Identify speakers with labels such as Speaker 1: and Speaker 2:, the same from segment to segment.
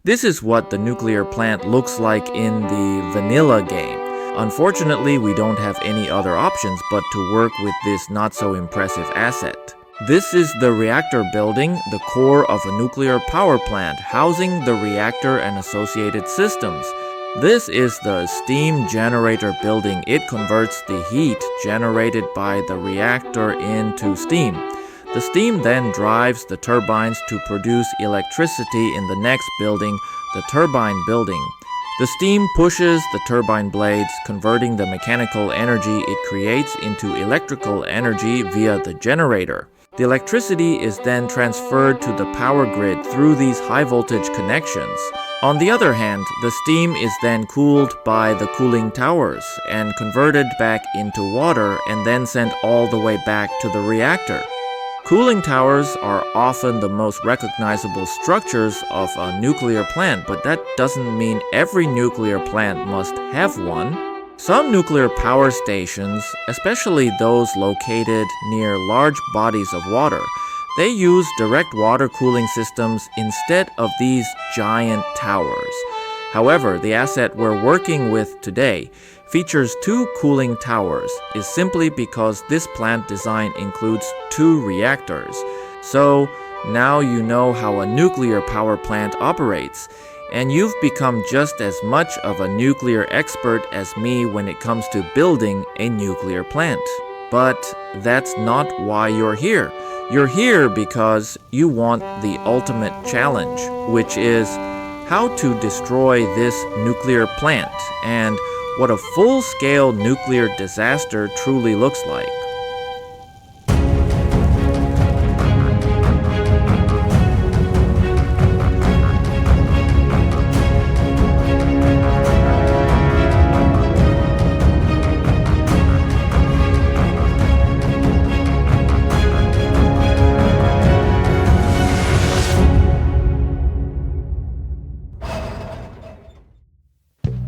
Speaker 1: This is what the nuclear plant looks like in the vanilla game. Unfortunately, we don't have any other options but to work with this not-so-impressive asset. This is the reactor building, the core of a nuclear power plant, housing the reactor and associated systems. This is the steam generator building. It converts the heat generated by the reactor into steam. The steam then drives the turbines to produce electricity in the next building, the turbine building. The steam pushes the turbine blades, converting the mechanical energy it creates into electrical energy via the generator. The electricity is then transferred to the power grid through these high-voltage connections. On the other hand, the steam is then cooled by the cooling towers and converted back into water and then sent all the way back to the reactor. Cooling towers are often the most recognizable structures of a nuclear plant, but that doesn't mean every nuclear plant must have one. Some nuclear power stations, especially those located near large bodies of water, they use direct water cooling systems instead of these giant towers. However, the asset we're working with today features two cooling towers is simply because this plant design includes two reactors. So now you know how a nuclear power plant operates, and you've become just as much of a nuclear expert as me when it comes to building a nuclear plant. But that's not why you're here. You're here because you want the ultimate challenge, which is how to destroy this nuclear plant and what a full-scale nuclear disaster truly looks like.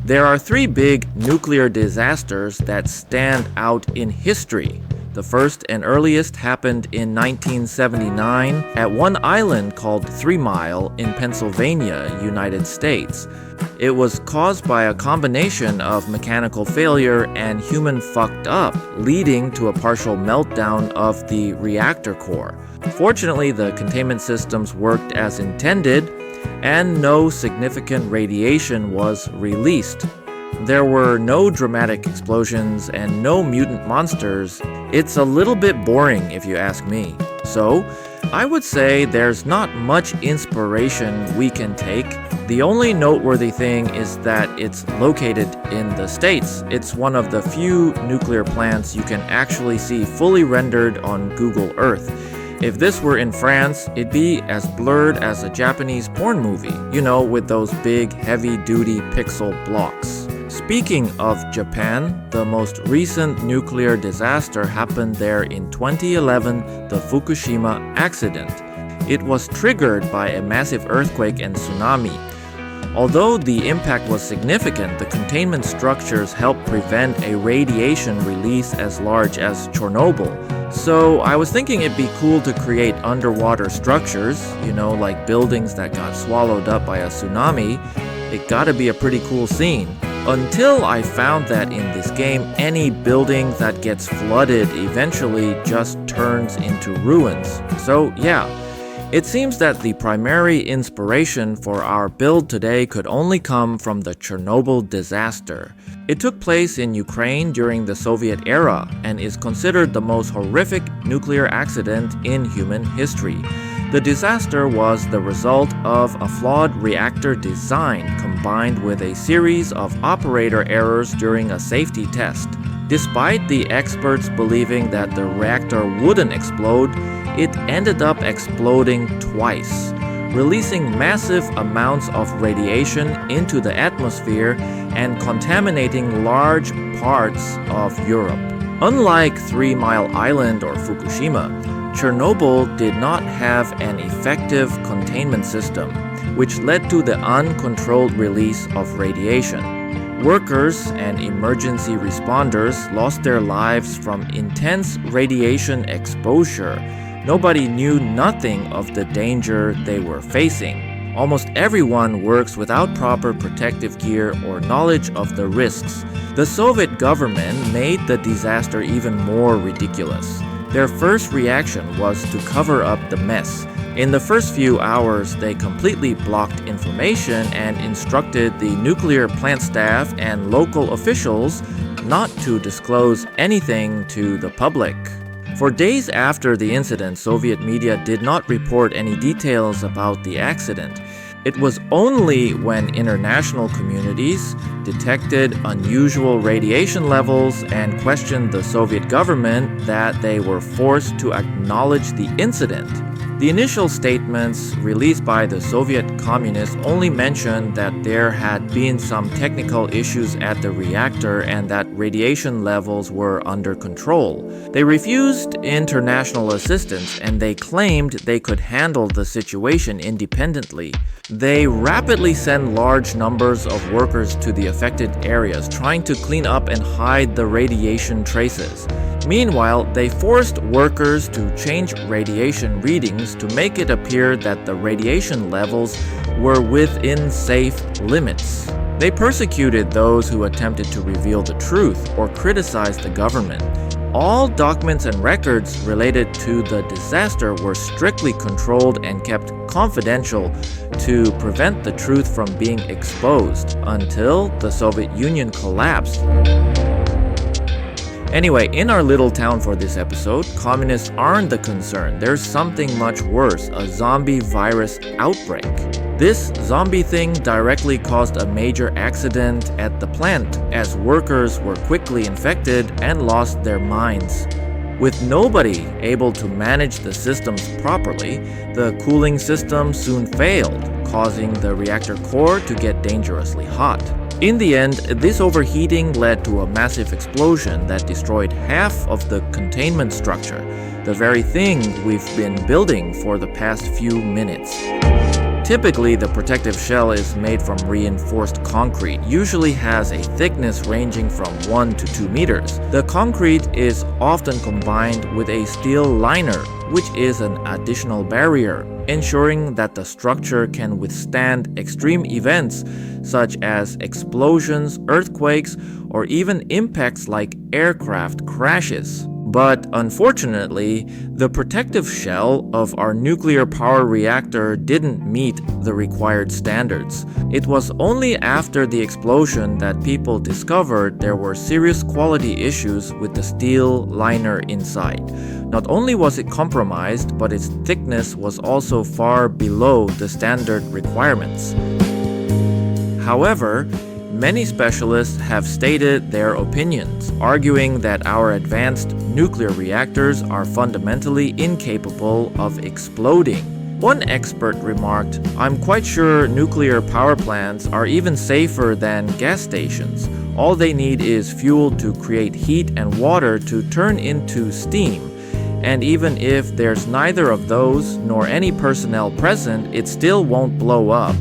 Speaker 1: There are three big nuclear disasters that stand out in history. The first and earliest happened in 1979 at one island called 3 Mile in Pennsylvania, United States. It was caused by a combination of mechanical failure and human fucked up, leading to a partial meltdown of the reactor core. Fortunately, the containment systems worked as intended, and no significant radiation was released. There were no dramatic explosions and no mutant monsters. It's a little bit boring if you ask me. So, I would say there's not much inspiration we can take. The only noteworthy thing is that it's located in the States. It's one of the few nuclear plants you can actually see fully rendered on Google Earth. If this were in France, it'd be as blurred as a Japanese porn movie, you know, with those big, heavy-duty pixel blocks. Speaking of Japan, the most recent nuclear disaster happened there in 2011, the Fukushima accident. It was triggered by a massive earthquake and tsunami. Although the impact was significant, the containment structures helped prevent a radiation release as large as Chernobyl. So I was thinking it'd be cool to create underwater structures, you know, like buildings that got swallowed up by a tsunami. It gotta be a pretty cool scene. Until I found that in this game, any building that gets flooded eventually just turns into ruins. So yeah, it seems that the primary inspiration for our build today could only come from the Chernobyl disaster. It took place in Ukraine during the Soviet era and is considered the most horrific nuclear accident in human history. The disaster was the result of a flawed reactor design combined with a series of operator errors during a safety test. Despite the experts believing that the reactor wouldn't explode, it ended up exploding twice, releasing massive amounts of radiation into the atmosphere and contaminating large parts of Europe. Unlike 3 Mile Island or Fukushima, Chernobyl did not have an effective containment system, which led to the uncontrolled release of radiation. Workers and emergency responders lost their lives from intense radiation exposure. Nobody knew nothing of the danger they were facing. Almost everyone works without proper protective gear or knowledge of the risks. The Soviet government made the disaster even more ridiculous. Their first reaction was to cover up the mess. In the first few hours, they completely blocked information and instructed the nuclear plant staff and local officials not to disclose anything to the public. For days after the incident, Soviet media did not report any details about the accident. It was only when international communities detected unusual radiation levels and questioned the Soviet government that they were forced to acknowledge the incident. The initial statements released by the Soviet communists only mentioned that there had been some technical issues at the reactor and that radiation levels were under control. They refused international assistance and they claimed they could handle the situation independently. They rapidly sent large numbers of workers to the affected areas, trying to clean up and hide the radiation traces. Meanwhile, they forced workers to change radiation readings to make it appear that the radiation levels were within safe limits. They persecuted those who attempted to reveal the truth or criticize the government. All documents and records related to the disaster were strictly controlled and kept confidential to prevent the truth from being exposed until the Soviet Union collapsed. Anyway, in our little town for this episode, communists aren't the concern. There's something much worse, a zombie virus outbreak. This zombie thing directly caused a major accident at the plant as workers were quickly infected and lost their minds. With nobody able to manage the systems properly, the cooling system soon failed, causing the reactor core to get dangerously hot. In the end, this overheating led to a massive explosion that destroyed half of the containment structure, the very thing we've been building for the past few minutes. Typically, the protective shell is made from reinforced concrete, usually has a thickness ranging from 1 to 2 meters. The concrete is often combined with a steel liner, which is an additional barrier, ensuring that the structure can withstand extreme events such as explosions, earthquakes, or even impacts like aircraft crashes. But unfortunately, the protective shell of our nuclear power reactor didn't meet the required standards. It was only after the explosion that people discovered there were serious quality issues with the steel liner inside. Not only was it compromised, but its thickness was also far below the standard requirements. However, many specialists have stated their opinions, arguing that our advanced nuclear reactors are fundamentally incapable of exploding. One expert remarked, "I'm quite sure nuclear power plants are even safer than gas stations. All they need is fuel to create heat and water to turn into steam. And even if there's neither of those nor any personnel present, it still won't blow up."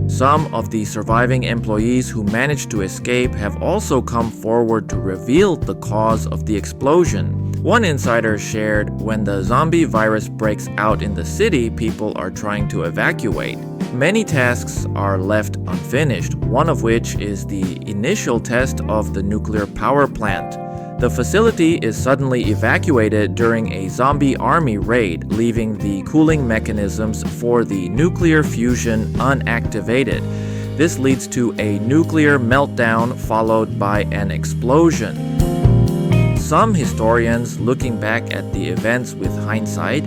Speaker 1: Some of the surviving employees who managed to escape have also come forward to reveal the cause of the explosion. One insider shared, "When the zombie virus breaks out in the city, people are trying to evacuate. Many tasks are left unfinished, one of which is the initial test of the nuclear power plant. The facility is suddenly evacuated during a zombie army raid, leaving the cooling mechanisms for the nuclear fusion unactivated. This leads to a nuclear meltdown followed by an explosion." Some historians, looking back at the events with hindsight,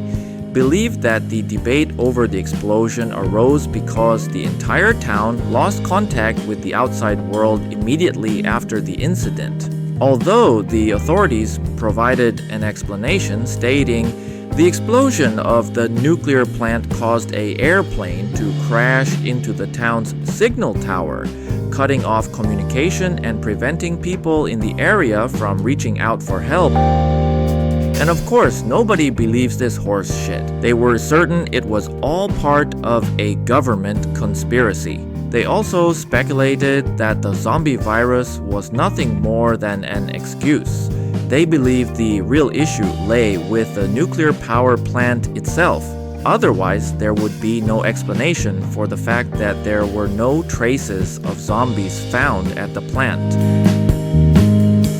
Speaker 1: believe that the debate over the explosion arose because the entire town lost contact with the outside world immediately after the incident. Although the authorities provided an explanation stating the explosion of the nuclear plant caused an airplane to crash into the town's signal tower, cutting off communication and preventing people in the area from reaching out for help. And of course, nobody believes this horse shit. They were certain it was all part of a government conspiracy. They also speculated that the zombie virus was nothing more than an excuse. They believed the real issue lay with the nuclear power plant itself. Otherwise, there would be no explanation for the fact that there were no traces of zombies found at the plant.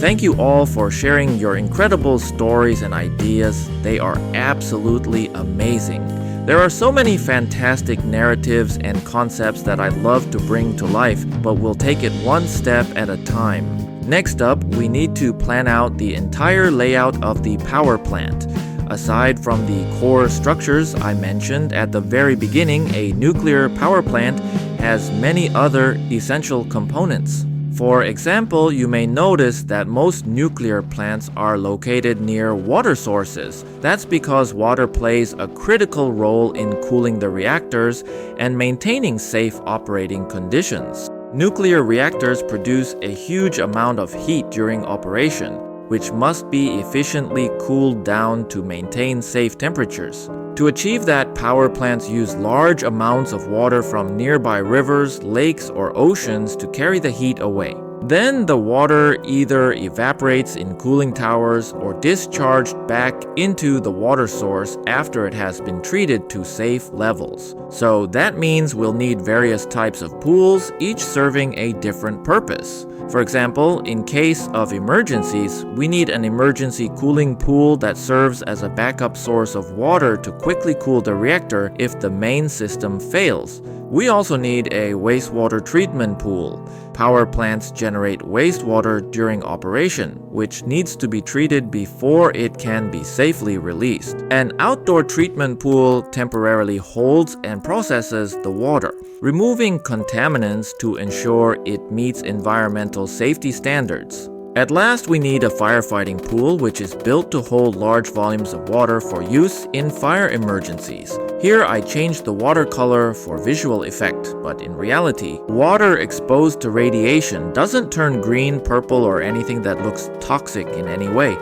Speaker 1: Thank you all for sharing your incredible stories and ideas. They are absolutely amazing. There are so many fantastic narratives and concepts that I'd love to bring to life, but we'll take it one step at a time. Next up, we need to plan out the entire layout of the power plant. Aside from the core structures I mentioned at the very beginning, a nuclear power plant has many other essential components. For example, you may notice that most nuclear plants are located near water sources. That's because water plays a critical role in cooling the reactors and maintaining safe operating conditions. Nuclear reactors produce a huge amount of heat during operation, which must be efficiently cooled down to maintain safe temperatures. To achieve that, power plants use large amounts of water from nearby rivers, lakes, or oceans to carry the heat away. Then the water either evaporates in cooling towers or discharged back into the water source after it has been treated to safe levels. So that means we'll need various types of pools, each serving a different purpose. For example, in case of emergencies, we need an emergency cooling pool that serves as a backup source of water to quickly cool the reactor if the main system fails. We also need a wastewater treatment pool. Power plants generate wastewater during operation, which needs to be treated before it can be safely released. An outdoor treatment pool temporarily holds and processes the water, removing contaminants to ensure it meets environmental safety standards. At last, we need a firefighting pool, which is built to hold large volumes of water for use in fire emergencies. Here I changed the water color for visual effect, but in reality, water exposed to radiation doesn't turn green, purple, or anything that looks toxic in any way.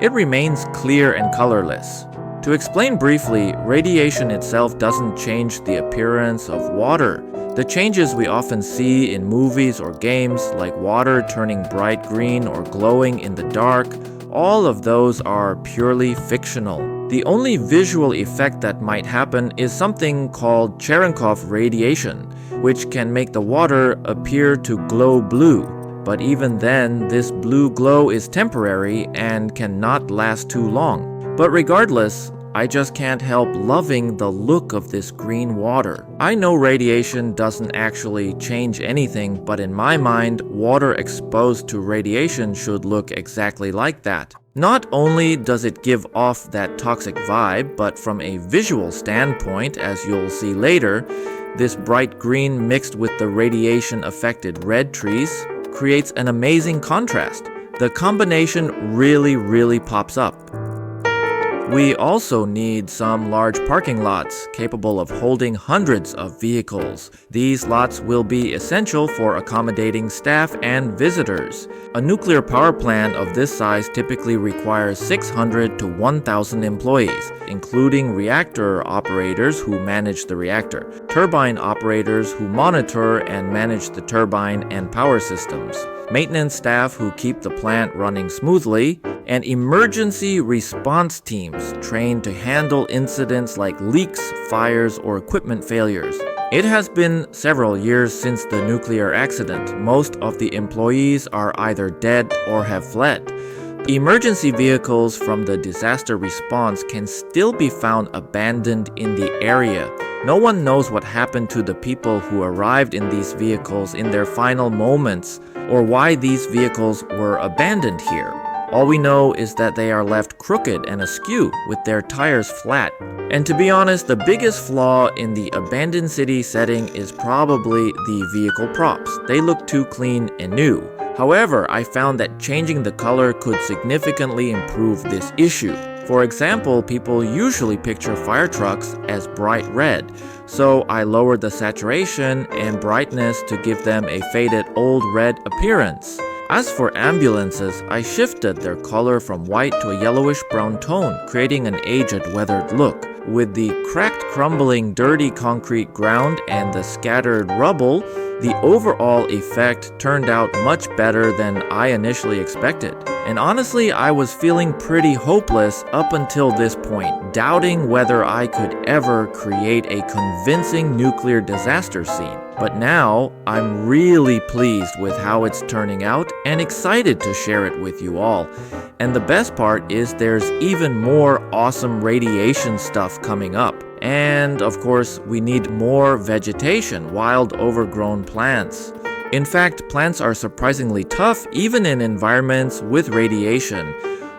Speaker 1: It remains clear and colorless. To explain briefly, radiation itself doesn't change the appearance of water. The changes we often see in movies or games, like water turning bright green or glowing in the dark, all of those are purely fictional. The only visual effect that might happen is something called Cherenkov radiation, which can make the water appear to glow blue. But even then, this blue glow is temporary and cannot last too long. But regardless, I just can't help loving the look of this green water. I know radiation doesn't actually change anything, but in my mind, water exposed to radiation should look exactly like that. Not only does it give off that toxic vibe, but from a visual standpoint, as you'll see later, this bright green mixed with the radiation-affected red trees creates an amazing contrast. The combination really pops up. We also need some large parking lots capable of holding hundreds of vehicles. These lots will be essential for accommodating staff and visitors. A nuclear power plant of this size typically requires 600 to 1,000 employees, including reactor operators who manage the reactor, turbine operators who monitor and manage the turbine and power systems, maintenance staff who keep the plant running smoothly, and emergency response teams trained to handle incidents like leaks, fires, or equipment failures. It has been several years since the nuclear accident. Most of the employees are either dead or have fled. Emergency vehicles from the disaster response can still be found abandoned in the area. No one knows what happened to the people who arrived in these vehicles in their final moments, or why these vehicles were abandoned here. All we know is that they are left crooked and askew with their tires flat. And to be honest, the biggest flaw in the abandoned city setting is probably the vehicle props. They look too clean and new. However, I found that changing the color could significantly improve this issue. For example, people usually picture fire trucks as bright red, so I lowered the saturation and brightness to give them a faded old red appearance. As for ambulances, I shifted their color from white to a yellowish brown tone, creating an aged, weathered look. with the cracked, crumbling, dirty concrete ground and the scattered rubble, the overall effect turned out much better than I initially expected. And honestly, I was feeling pretty hopeless up until this point, doubting whether I could ever create a convincing nuclear disaster scene. But now, I'm really pleased with how it's turning out and excited to share it with you all. And the best part is there's even more awesome radiation stuff coming up. And of course, we need more vegetation, wild overgrown plants. In fact, plants are surprisingly tough even in environments with radiation.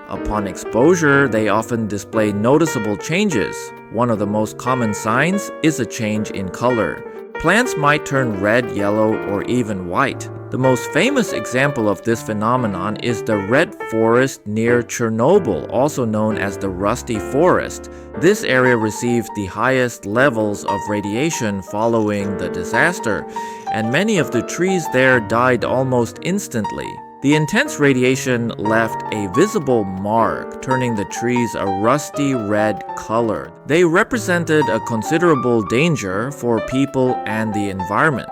Speaker 1: Upon exposure, they often display noticeable changes. One of the most common signs is a change in color. Plants might turn red, yellow, or even white. The most famous example of this phenomenon is the red forest near Chernobyl, also known as the Rusty Forest. This area received the highest levels of radiation following the disaster, and many of the trees there died almost instantly. The intense radiation left a visible mark, turning the trees a rusty red color. They represented a considerable danger for people and the environment.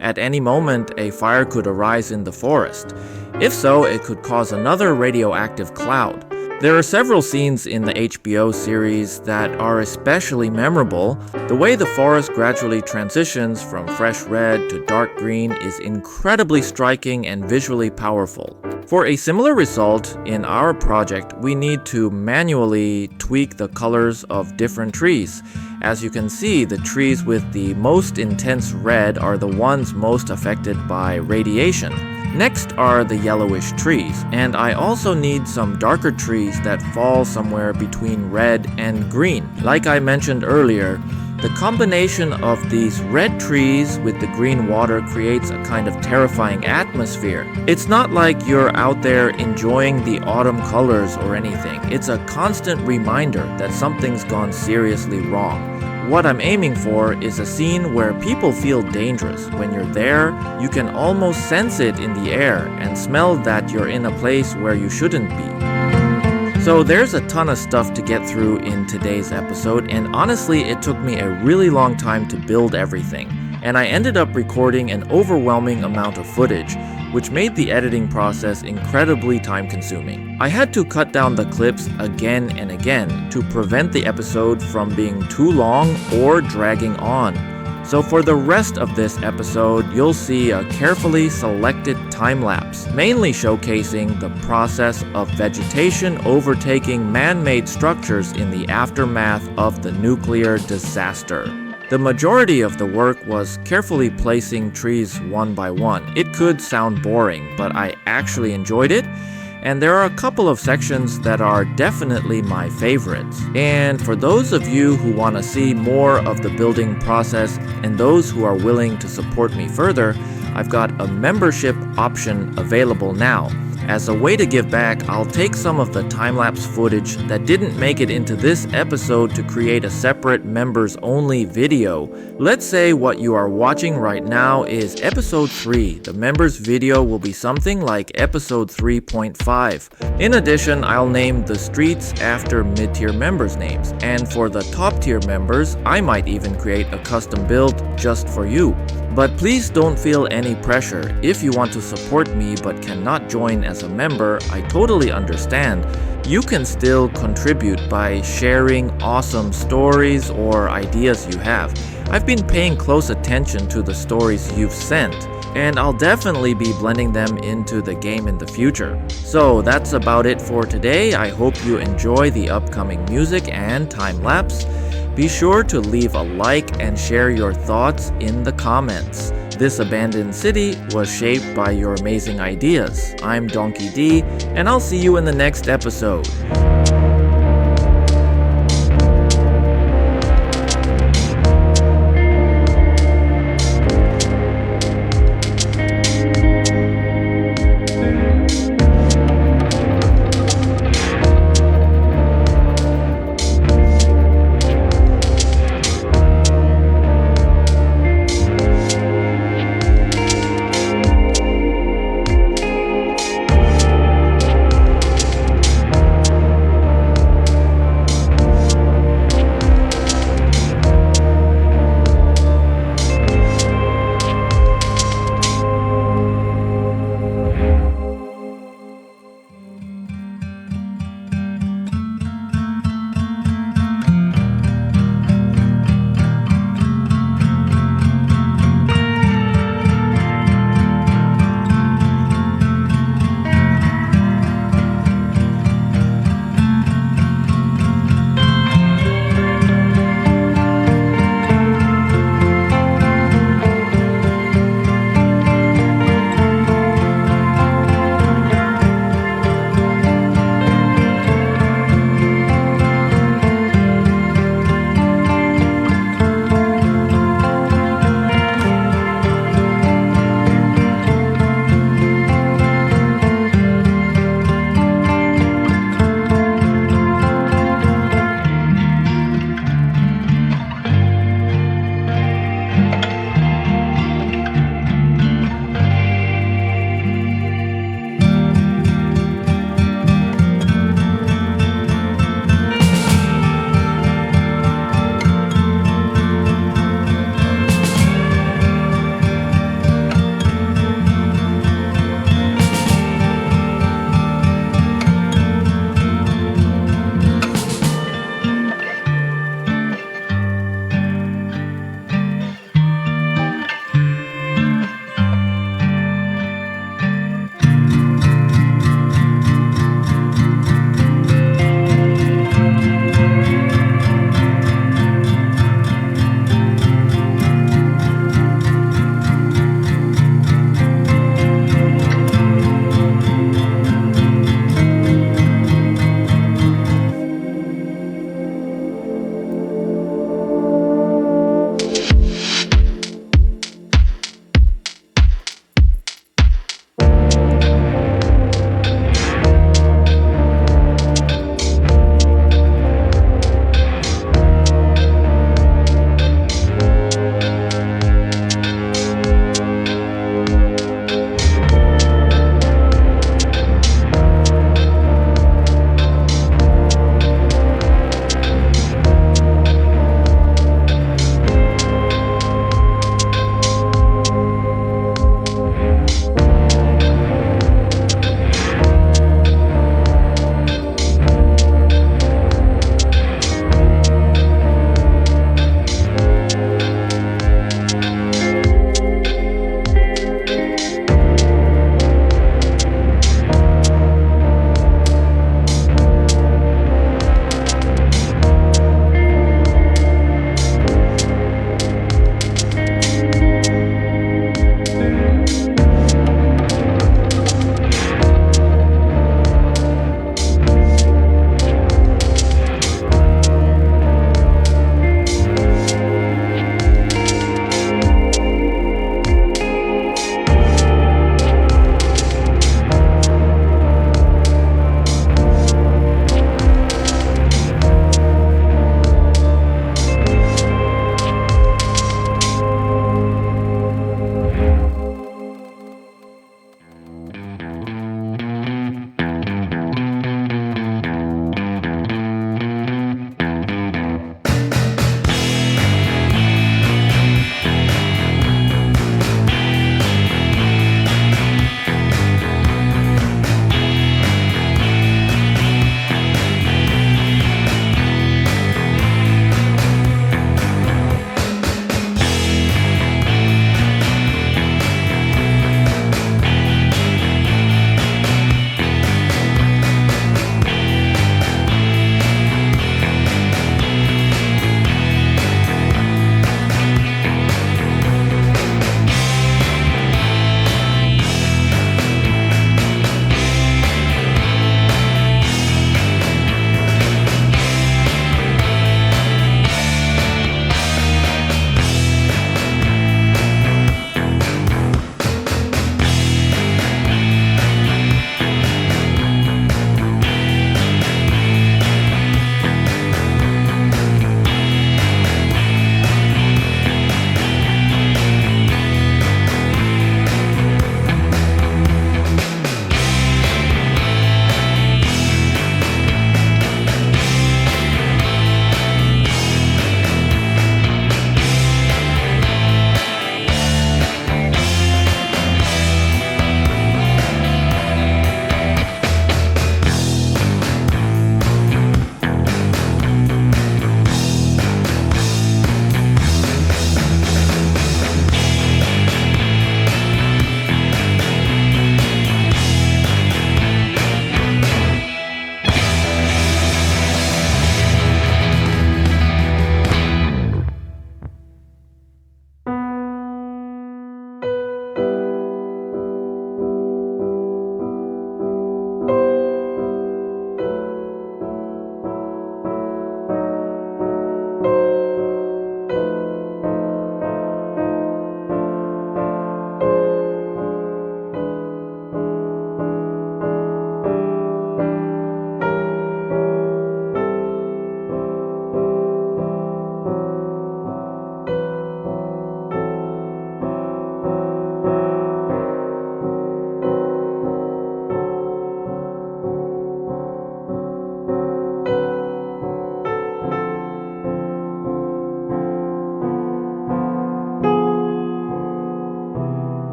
Speaker 1: At any moment, a fire could arise in the forest. If so, it could cause another radioactive cloud. There are several scenes in the HBO series that are especially memorable. The way the forest gradually transitions from fresh red to dark green is incredibly striking and visually powerful. For a similar result in our project, we need to manually tweak the colors of different trees. As you can see, the trees with the most intense red are the ones most affected by radiation. Next are the yellowish trees, and I also need some darker trees that fall somewhere between red and green. Like I mentioned earlier, the combination of these red trees with the green water creates a kind of terrifying atmosphere. It's not like you're out there enjoying the autumn colors or anything. It's a constant reminder that something's gone seriously wrong. What I'm aiming for is a scene where people feel dangerous. When you're there, you can almost sense it in the air and smell that you're in a place where you shouldn't be. So there's a ton of stuff to get through in today's episode, and honestly, it took me a really long time to build everything. And I ended up recording an overwhelming amount of footage, which made the editing process incredibly time-consuming. I had to cut down the clips again and again to prevent the episode from being too long or dragging on. So for the rest of this episode, you'll see a carefully selected time-lapse, mainly showcasing the process of vegetation overtaking man-made structures in the aftermath of the nuclear disaster. The majority of the work was carefully placing trees one by one. It could sound boring, but I actually enjoyed it, and there are a couple of sections that are definitely my favorites. And for those of you who want to see more of the building process and those who are willing to support me further, I've got a membership option available now. As a way to give back, I'll take some of the time-lapse footage that didn't make it into this episode to create a separate members-only video. Let's say what you are watching right now is episode 3. The members video will be something like episode 3.5. In addition, I'll name the streets after mid-tier members' names. And for the top-tier members, I might even create a custom build just for you. But please don't feel any pressure. If you want to support me but cannot join as a member, I totally understand. You can still contribute by sharing awesome stories or ideas you have. I've been paying close attention to the stories you've sent, and I'll definitely be blending them into the game in the future. So that's about it for today. I hope you enjoy the upcoming music and time-lapse. Be sure to leave a like and share your thoughts in the comments. This abandoned city was shaped by your amazing ideas. I'm Donkey D, and I'll see you in the next episode.